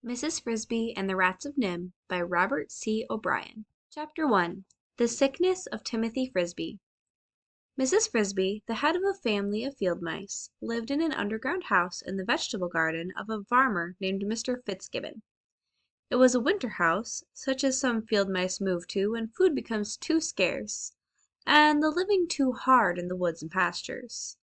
Mrs. Frisby and the Rats of Nim by Robert C. O'Brien. Chapter 1. The Sickness of Timothy Frisby. Mrs. Frisby, the head of a family of field mice, lived in an underground house in the vegetable garden of a farmer named Mr. Fitzgibbon. It was a winter house, such as some field mice move to when food becomes too scarce, and the living too hard in the woods and pastures.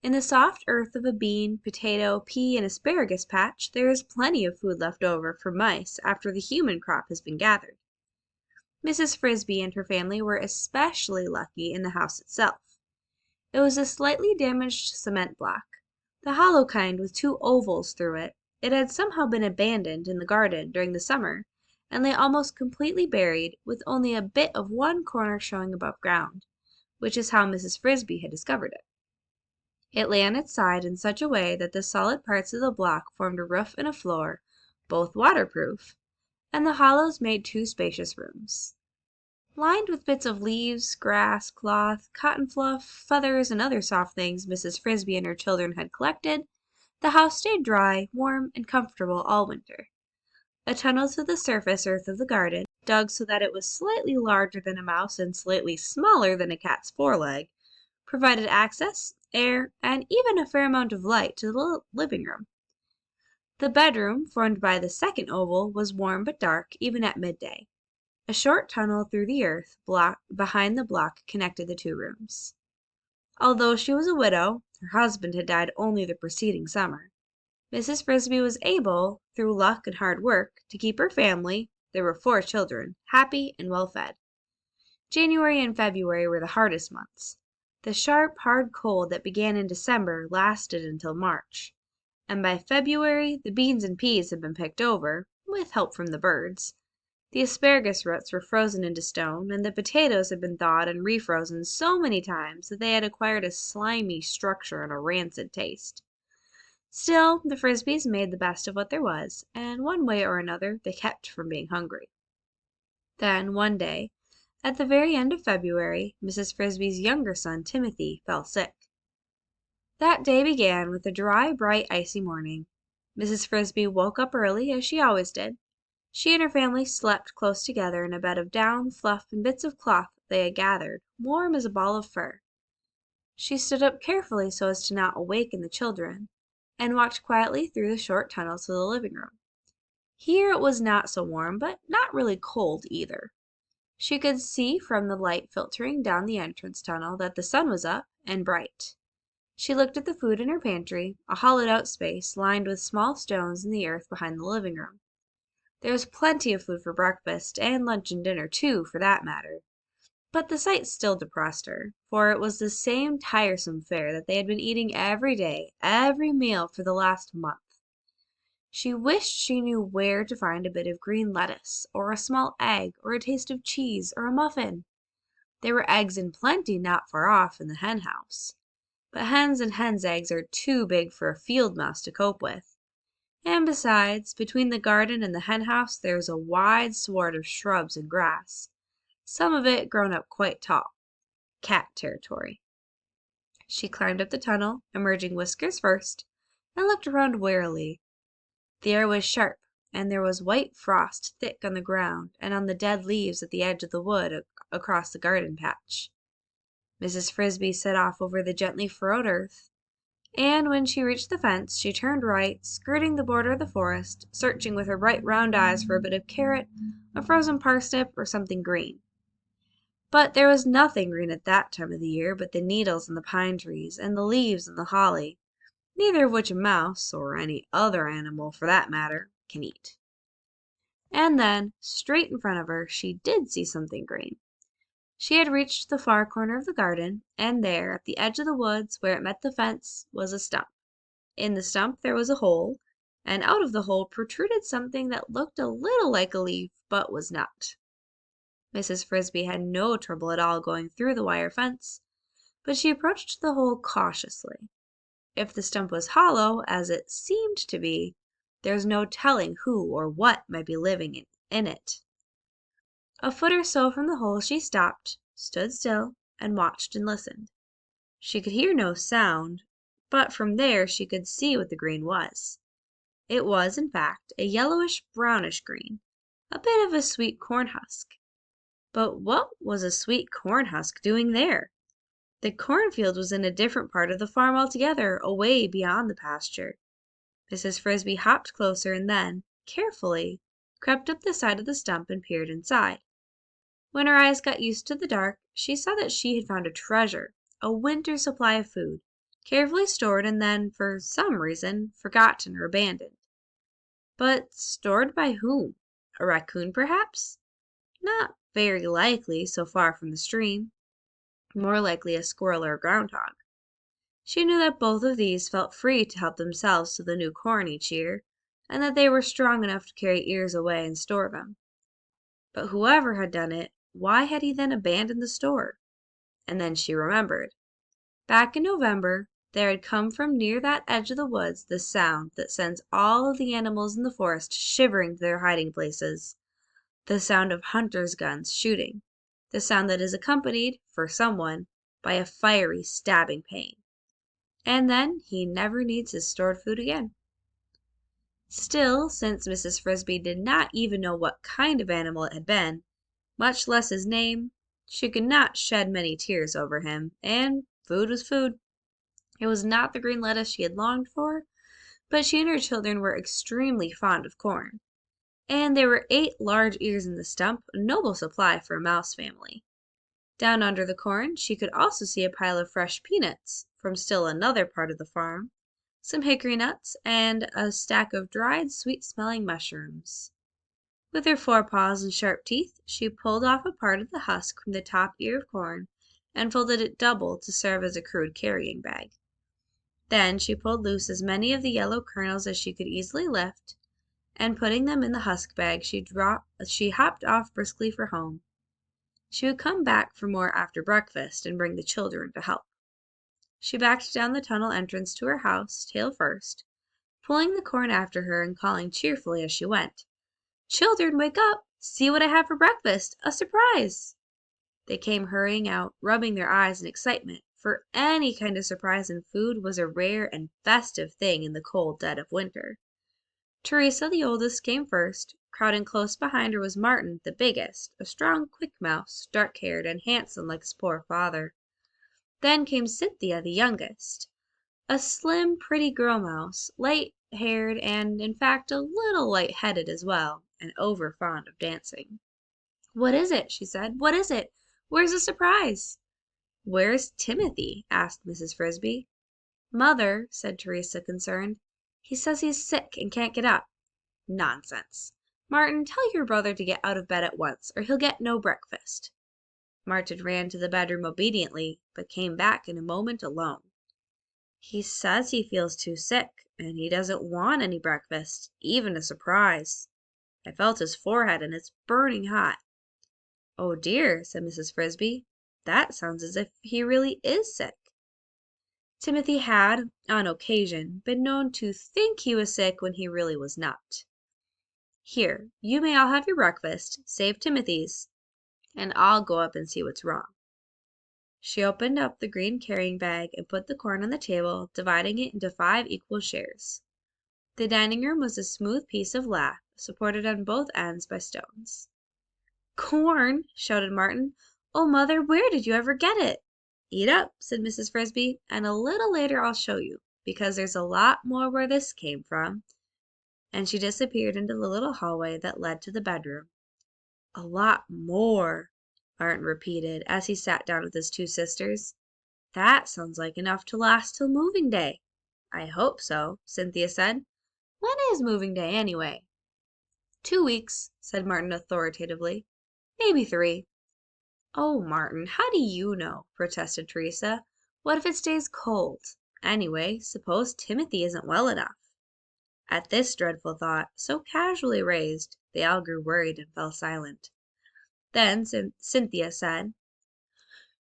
In the soft earth of a bean, potato, pea, and asparagus patch there is plenty of food left over for mice after the human crop has been gathered. Mrs. Frisby and her family were especially lucky in the house itself. It was a slightly damaged cement block, the hollow kind with two ovals through it. It had somehow been abandoned in the garden during the summer, and lay almost completely buried, with only a bit of one corner showing above ground, which is how Mrs. Frisby had discovered it. It lay on its side in such a way that the solid parts of the block formed a roof and a floor, both waterproof, and the hollows made two spacious rooms. Lined with bits of leaves, grass, cloth, cotton fluff, feathers, and other soft things Mrs. Frisby and her children had collected, the house stayed dry, warm, and comfortable all winter. A tunnel to the surface earth of the garden, dug so that it was slightly larger than a mouse and slightly smaller than a cat's foreleg, provided access, air, and even a fair amount of light to the living room. The bedroom, formed by the second oval, was warm but dark even at midday. A short tunnel through the earth behind the block connected the two rooms. Although she was a widow, her husband had died only the preceding summer, Mrs. Frisby was able, through luck and hard work, to keep her family, there were 4 children, happy and well fed. January and February were the hardest months. The sharp, hard cold that began in December lasted until March, and by February the beans and peas had been picked over, with help from the birds. The asparagus roots were frozen into stone, and the potatoes had been thawed and refrozen so many times that they had acquired a slimy structure and a rancid taste. Still, the Frisbys made the best of what there was, and one way or another they kept from being hungry. Then, one day, at the very end of February, Mrs. Frisby's younger son, Timothy, fell sick. That day began with a dry, bright, icy morning. Mrs. Frisby woke up early, as she always did. She and her family slept close together in a bed of down, fluff, and bits of cloth they had gathered, warm as a ball of fur. She stood up carefully so as to not awaken the children, and walked quietly through the short tunnel to the living room. Here it was not so warm, but not really cold either. She could see from the light filtering down the entrance tunnel that the sun was up and bright. She looked at the food in her pantry, a hollowed-out space lined with small stones in the earth behind the living room. There was plenty of food for breakfast, and lunch and dinner, too, for that matter. But the sight still depressed her, for it was the same tiresome fare that they had been eating every day, every meal for the last month. She wished she knew where to find a bit of green lettuce, or a small egg, or a taste of cheese, or a muffin. There were eggs in plenty not far off in the hen house, but hens and hens' eggs are too big for a field mouse to cope with. And besides, between the garden and the hen house there is a wide sward of shrubs and grass, some of it grown up quite tall. Cat territory. She climbed up the tunnel, emerging whiskers first, and looked around warily. The air was sharp, and there was white frost thick on the ground and on the dead leaves at the edge of the wood across the garden patch. Mrs. Frisby set off over the gently furrowed earth, and when she reached the fence she turned right, skirting the border of the forest, searching with her bright round eyes for a bit of carrot, a frozen parsnip, or something green. But there was nothing green at that time of the year but the needles in the pine trees and the leaves in the holly, neither of which a mouse, or any other animal for that matter, can eat. And then, straight in front of her, she did see something green. She had reached the far corner of the garden, and there, at the edge of the woods, where it met the fence, was a stump. In the stump there was a hole, and out of the hole protruded something that looked a little like a leaf, but was not. Mrs. Frisby had no trouble at all going through the wire fence, but she approached the hole cautiously. If the stump was hollow, as it seemed to be, there was no telling who or what might be living in it. A foot or so from the hole she stopped, stood still, and watched and listened. She could hear no sound, but from there she could see what the green was. It was, in fact, a yellowish-brownish green, a bit of a sweet corn husk. But what was a sweet corn husk doing there? The cornfield was in a different part of the farm altogether, away beyond the pasture. Mrs. Frisby hopped closer and then, carefully, crept up the side of the stump and peered inside. When her eyes got used to the dark, she saw that she had found a treasure, a winter supply of food, carefully stored and then, for some reason, forgotten or abandoned. But stored by whom? A raccoon, perhaps? Not very likely, so far from the stream. More likely a squirrel or a groundhog. She knew that both of these felt free to help themselves to the new corn each year, and that they were strong enough to carry ears away and store them. But whoever had done it, why had he then abandoned the store? And then she remembered. Back in November, there had come from near that edge of the woods the sound that sends all of the animals in the forest shivering to their hiding places. The sound of hunters' guns shooting. The sound that is accompanied, for someone, by a fiery, stabbing pain. And then he never needs his stored food again. Still, since Mrs. Frisby did not even know what kind of animal it had been, much less his name, she could not shed many tears over him, and food was food. It was not the green lettuce she had longed for, but she and her children were extremely fond of corn. And there were 8 large ears in the stump, a noble supply for a mouse family. Down under the corn she could also see a pile of fresh peanuts from still another part of the farm, some hickory nuts, and a stack of dried, sweet-smelling mushrooms. With her forepaws and sharp teeth, she pulled off a part of the husk from the top ear of corn and folded it double to serve as a crude carrying bag. Then she pulled loose as many of the yellow kernels as she could easily lift, and putting them in the husk bag, she hopped off briskly for home. She would come back for more after breakfast and bring the children to help. She backed down the tunnel entrance to her house, tail first, pulling the corn after her and calling cheerfully as she went, "Children, wake up! See what I have for breakfast! A surprise!" They came hurrying out, rubbing their eyes in excitement, for any kind of surprise in food was a rare and festive thing in the cold dead of winter. Teresa, the oldest, came first. Crowding close behind her was Martin, the biggest, a strong, quick mouse, dark-haired and handsome like his poor father. Then came Cynthia, the youngest, a slim, pretty girl mouse, light-haired and, in fact, a little light-headed as well, and over-fond of dancing. "What is it?" she said. "What is it? Where's the surprise?" "Where's Timothy?" asked Mrs. Frisby. "Mother," said Teresa, concerned, "he says he's sick and can't get up." "Nonsense! Martin, tell your brother to get out of bed at once, or he'll get no breakfast." Martin ran to the bedroom obediently, but came back in a moment alone. "He says he feels too sick, and he doesn't want any breakfast, even a surprise. I felt his forehead, and it's burning hot." "Oh dear," said Mrs. Frisby, "that sounds as if he really is sick." Timothy had, on occasion, been known to think he was sick when he really was not. "Here, you may all have your breakfast, save Timothy's, and I'll go up and see what's wrong." She opened up the green carrying bag and put the corn on the table, dividing it into 5 equal shares. The dining room was a smooth piece of lath, supported on both ends by stones. "Corn!" shouted Martin. "Oh, Mother, where did you ever get it?" "Eat up," said Mrs. Frisby, "and a little later I'll show you, because there's a lot more where this came from." And she disappeared into the little hallway that led to the bedroom. "A lot more," Martin repeated as he sat down with his 2 sisters. "That sounds like enough to last till moving day." "I hope so," Cynthia said. "When is moving day, anyway?" "2 weeks," said Martin authoritatively. "Maybe 3." "Oh, Martin, how do you know?" protested Teresa. "What if it stays cold? Anyway, suppose Timothy isn't well enough?" At this dreadful thought, so casually raised, they all grew worried and fell silent. Then Cynthia said,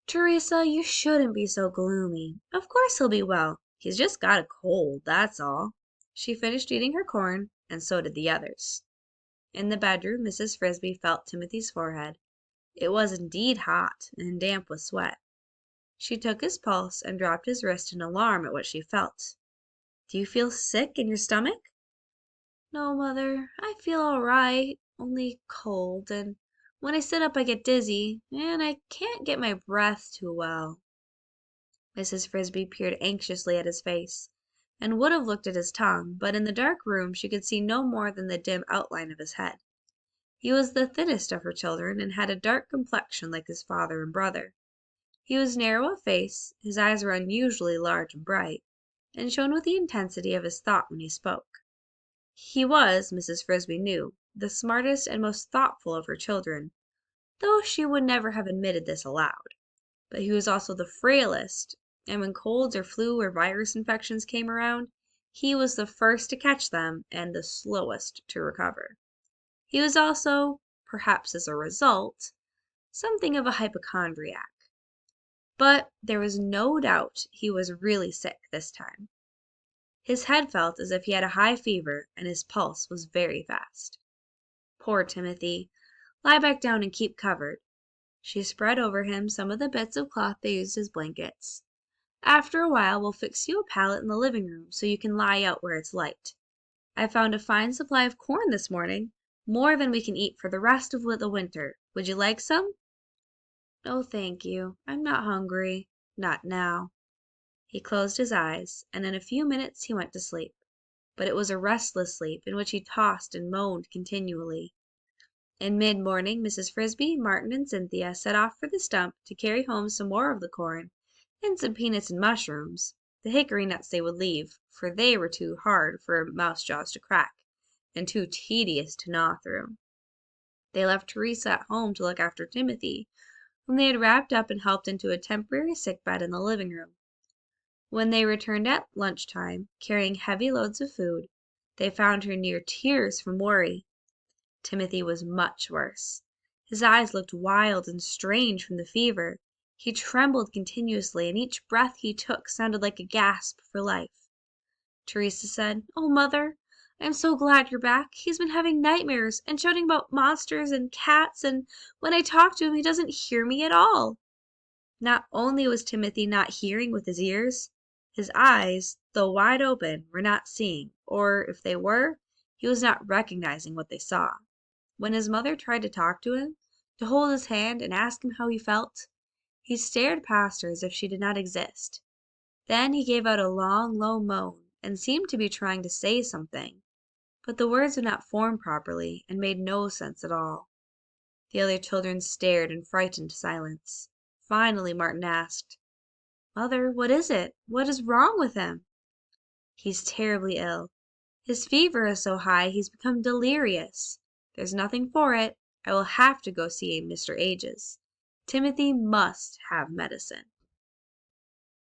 "Teresa, you shouldn't be so gloomy. Of course he'll be well. He's just got a cold, that's all." She finished eating her corn, and so did the others. In the bedroom, Mrs. Frisby felt Timothy's forehead. It was indeed hot and damp with sweat. She took his pulse and dropped his wrist in alarm at what she felt. "Do you feel sick in your stomach?" No, Mother, I feel all right, only cold, and when I sit up I get dizzy, and I can't get my breath too well. Mrs. Frisby peered anxiously at his face, and would have looked at his tongue, but in the dark room she could see no more than the dim outline of his head. He was the thinnest of her children, and had a dark complexion like his father and brother. He was narrow of face, his eyes were unusually large and bright, and shone with the intensity of his thought when he spoke. He was, Mrs. Frisby knew, the smartest and most thoughtful of her children, though she would never have admitted this aloud. But he was also the frailest, and when colds or flu or virus infections came around, he was the first to catch them and the slowest to recover. He was also, perhaps as a result, something of a hypochondriac. But there was no doubt he was really sick this time. His head felt as if he had a high fever, and his pulse was very fast. Poor Timothy! Lie back down and keep covered. She spread over him some of the bits of cloth they used as blankets. After a while we'll fix you a pallet in the living room so you can lie out where it's light. I found a fine supply of corn this morning, more than we can eat for the rest of the winter. Would you like some? No, thank you. I'm not hungry. Not now. He closed his eyes, and in a few minutes he went to sleep. But it was a restless sleep in which he tossed and moaned continually. In mid-morning Mrs. Frisby, Martin, and Cynthia set off for the stump to carry home some more of the corn, and some peanuts and mushrooms. The hickory nuts they would leave, for they were too hard for mouse jaws to crack, and too tedious to gnaw through. They left Teresa at home to look after Timothy, whom they had wrapped up and helped into a temporary sick bed in the living room. When they returned at lunch time, carrying heavy loads of food, they found her near tears from worry. Timothy was much worse. His eyes looked wild and strange from the fever. He trembled continuously, and each breath he took sounded like a gasp for life. Teresa said, "Oh, Mother, I'm so glad you're back. He's been having nightmares and shouting about monsters and cats, and when I talk to him he doesn't hear me at all." Not only was Timothy not hearing with his ears, his eyes, though wide open, were not seeing, or if they were, he was not recognizing what they saw. When his mother tried to talk to him, to hold his hand and ask him how he felt, he stared past her as if she did not exist. Then he gave out a long, low moan and seemed to be trying to say something, but the words would not form properly and made no sense at all. The other children stared in frightened silence. Finally Martin asked, "Mother, what is it? What is wrong with him?" "He's terribly ill. His fever is so high he's become delirious. There's nothing for it. I will have to go see Mr. Ages. Timothy must have medicine."